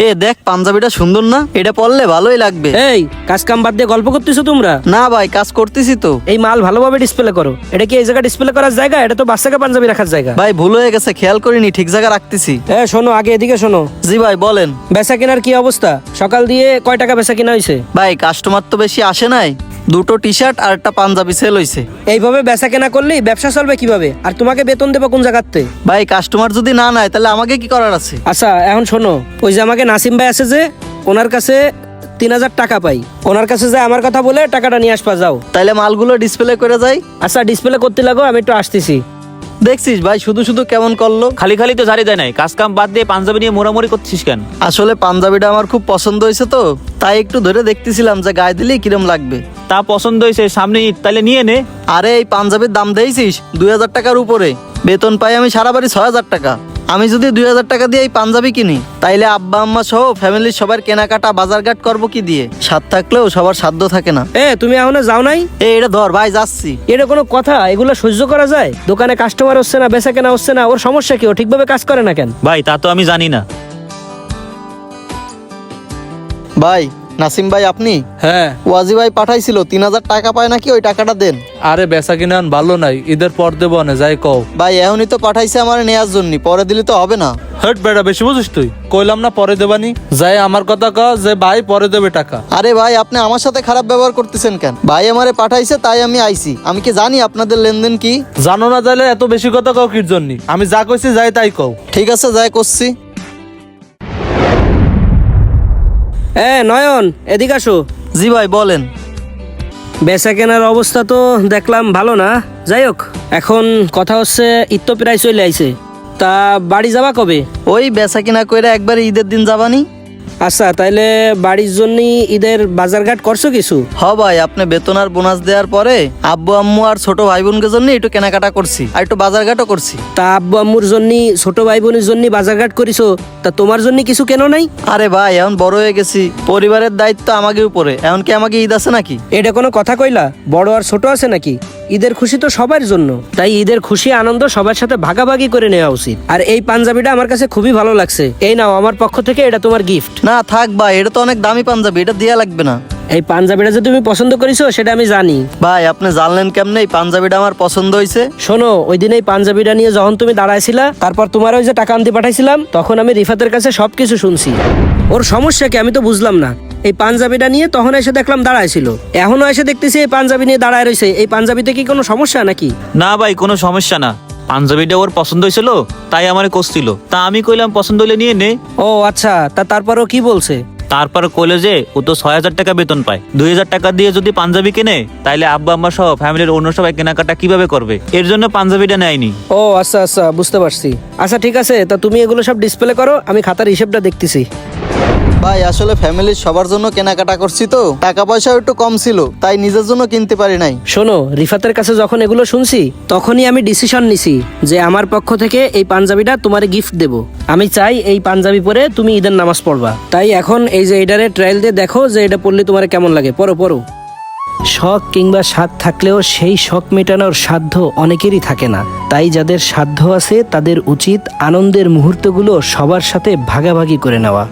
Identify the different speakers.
Speaker 1: এ দেখ পাঞ্জাবিটা সুন্দর না, এটা পরলে ভালোই লাগবে।
Speaker 2: এই কাজ কাম বাদ দিয়ে গল্প করতেছো তোমরা?
Speaker 1: না ভাই, কাজ করতেছি তো।
Speaker 2: এই মাল ভালোভাবে ডিসপ্লে করো। এটা কি এই জায়গা ডিসপ্লে করার জায়গা? এটা তো বাচ্চাকে পাঞ্জাবি রাখার জায়গা।
Speaker 1: ভাই ভুল হয়ে গেছে, খেয়াল করিনি, ঠিক জায়গা রাখতেছি।
Speaker 2: শোনো, আগে এদিকে শোনো।
Speaker 1: জি ভাই বলেন।
Speaker 2: বেচা কেনার কি অবস্থা? সকাল দিয়ে কয় টাকা বেচা কেনা হয়েছে?
Speaker 1: ভাই কাস্টমার তো বেশি আসে নাই, দুটো টি শার্ট আর একটা পাঞ্জাবি সেল হইছে।
Speaker 2: এইভাবে বেচা কেনা করলেই ব্যবসা চলবে কিভাবে? আর তোমাকে বেতন দেবো কোন জায়গাতে?
Speaker 1: ভাই কাস্টমার যদি না নেয় তাহলে আমাকে কি করার আছে?
Speaker 2: আচ্ছা এখন শোনো, ওই যে আমাকে নাসিম ভাই আছে যে, ওনার কাছে 3000 টাকা পাই। ওনার কাছে যায় আমার কথা বলে টাকাটা নিয়ে আসবা যাও।
Speaker 1: তাইলে মালগুলো ডিসপ্লে করে যাই।
Speaker 2: আচ্ছা ডিসপ্লে করতে লাগো, আমি একটু আসতেছি।
Speaker 1: দেখছিস ভাই শুধু শুধু কেমন করলো।
Speaker 3: খালি খালি তো ঝাড়ি দেয় নাই, কাজ কাম বাদ দিয়ে পাঞ্জাবি নিয়ে মোড়ামুড়ি করছিস কেন?
Speaker 1: আসলে পাঞ্জাবিটা আমার খুব পছন্দ হয়েছে তো, তাই একটু ধরে দেখতেছিলাম যে গায়ে দিলেই কিরম লাগবে।
Speaker 3: তা পছন্দ হয়েছে, সামনে ঈদ, তাইলে নিয়ে নে।
Speaker 1: আরে এই পাঞ্জাবির দাম দিয়েছিস 2000 টাকার উপরে। বেতন পাই আমি সারা বাড়ি 6000 টাকা। আমি যদি 2000 টাকা দিয়ে এই পাঞ্জাবি কিনি, তাইলে আব্বা আম্মা সহ ফ্যামিলির সবার কেনাকাটা বাজারঘাট করবো কি দিয়ে? সাধ্য থাকলেও সবার সাধ্য থাকে না।
Speaker 2: তুমি এখনো যাও নাই?
Speaker 1: এটা ধর ভাই, যাচ্ছি।
Speaker 2: এটা কোনো কথা? এগুলো সহ্য করা যায়? দোকানে কাস্টমার হচ্ছে না, বেচা কেনা হচ্ছে না, ওর সমস্যা কি? ও ঠিকভাবে কাজ করে না কেন?
Speaker 3: ভাই তা তো আমি জানি না।
Speaker 1: ভাই নাসিম ভাই আপনি?
Speaker 4: হ্যাঁ।
Speaker 1: ওয়াজি ভাই পাঠাইছিল 3000 টাকা পায় নাকি, ওই টাকাটা দেন।
Speaker 4: আরে বেচা কিনা ভালো নাই, ঈদের পর দেবো না, যাই কও।
Speaker 1: ভাই এখনই তো পাঠাইছে আমার নেয়ার জন্য, পরে দিলে তো হবে না।
Speaker 4: হট বেটা, বেশি বুঝিস তুই? কইলাম না পরে দেবানি। যাই আমার কথা ক যে ভাই পরে দেবে টাকা।
Speaker 1: আরে ভাই আপনি আমার সাথে খারাপ ব্যবহার করতেছেন কেন? ভাই আমারে পাঠাইছে তাই আমি আইছি, আমি কি জানি আপনাদের লেনদেন কি?
Speaker 4: জানো না তাইলে এত বেশি কথা কও কির জন্য? আমি যা কইছি যাই তাই কও।
Speaker 1: ঠিক আছে যাই করছি।
Speaker 2: নয়ন এদিকে আসো।
Speaker 1: জি ভাই বলেন।
Speaker 2: বেচা কেনার অবস্থা তো দেখলাম ভালো না। যাই হোক, এখন কথা হচ্ছে ঈদ তো প্রায় চলে আইছে, তা বাড়ি যাবা কবে?
Speaker 1: ওই বেচা কিনা কইরা একবার ঈদের দিন যাবানি।
Speaker 2: আচ্ছা তাইলে বাড়ির জন্য ঈদের বাজারঘাট করছো কিছু?
Speaker 1: হ ভাই, আপনি বেতন আর বোনাস দেওয়ার পরে আব্বু আম্মু আর ছোট ভাই বোনকে জন্য একটু কেনাকাটা করছি, আর একটু বাজারঘাটও করছি।
Speaker 2: তা আব্বু আম্মুর জন্য, ছোট ভাই বোনের জন্য বাজারঘাট করিছো, তা তোমার জন্য কিছু কেন নাই?
Speaker 1: আরে ভাই এখন বড় হয়ে গেছি, পরিবারের দায়িত্ব আমাকে উপরে, এখন কি আমাকে ঈদ আছে নাকি?
Speaker 2: এটা কোনো কথা কইলা? বড় আর ছোট আছে নাকি? ঈদের খুশি তো সবার জন্য, তাই ঈদের খুশি আনন্দ সবার সাথে ভাগাভাগি করে নেওয়া উচিত। আর এই পাঞ্জাবিটা আমার কাছে খুবই ভালো লাগছে, এই নাও আমার পক্ষ থেকে, এটা তোমার গিফট।
Speaker 1: না থাক ভাই, এটা তো অনেক দামি পাঞ্জাবি, এটা দেয়া লাগবে না।
Speaker 2: এই পাঞ্জাবিটা যে তুমি পছন্দ করেছো সেটা আমি জানি।
Speaker 1: ভাই আপনি জানলেন কেমনে এই পাঞ্জাবিটা আমার পছন্দ হয়েছে?
Speaker 2: শোনো, ওই দিন এই পাঞ্জাবিটা নিয়ে যখন তুমি দাঁড়াইছিলা, তারপর তোমার ওই যে টাকা আনতে পাঠাইছিলাম, তখন আমি রিফাতের কাছে সবকিছু শুনছি। ওর সমস্যা কি আমি তো বুঝলাম না। এই পাঞ্জাবিটা নিয়ে তখন এসে দেখলাম দাঁড়াইছিল, এখনো এসে দেখতেছি এই পাঞ্জাবি নিয়ে দাঁড়ায় রয়েছে। এই পাঞ্জাবিতে কি কোনো সমস্যা নাকি?
Speaker 3: না ভাই, কোনো সমস্যা না। পাঞ্জাবিটা ওর পছন্দ হয়েছিল তাই আমারে করছিল, তা আমি কইলাম পছন্দ হলে নিয়ে নে।
Speaker 2: ও আচ্ছা, তা তারপরও কি বলছে?
Speaker 3: তারপর কইলো যে ও তো 6000 টাকা বেতন পায়, 2000 টাকা দিয়ে যদি পাঞ্জাবি কেনে তাইলে আব্বা আম্মা সহ ফ্যামিলির অন্য সবাই কেনাকাটা কিভাবে করবে, এর জন্য পাঞ্জাবিটা নেয়নি।
Speaker 2: ও আচ্ছা আচ্ছা, বুঝতে পারছি। আচ্ছা ঠিক আছে, তা তুমি এগুলো সব ডিসপ্লে করো, আমি খাতার হিসেবটা দেখতেছি।
Speaker 1: ভাই আসলে ফ্যামিলির সবার জন্য কেনাকাটা করছি তো, টাকা পয়সাও একটু কম ছিল, তাই নিজের জন্য কিনতে পারি নাই।
Speaker 2: শোনো, রিফাতের কাছে যখন এগুলো শুনছি তখনই আমি ডিসিশন নিছি যে আমার পক্ষ থেকে এই পাঞ্জাবিটা তোমারে গিফট দেব। আমি চাই এই পাঞ্জাবি পরে তুমি ঈদের নামাজ পড়বা। তাই এখন এই যে এটারে ট্রায়াল দিয়ে দেখো যে এটা পড়লে তোমার কেমন লাগে। পড়ো পড়ো। শখ কিংবা স্বাদ থাকলেও সেই শখ মেটানোর সাধ্য অনেকেরই থাকে না, তাই যাদের সাধ্য আছে তাদের উচিত আনন্দের মুহূর্তগুলো সবার সাথে ভাগাভাগি করে নেওয়া।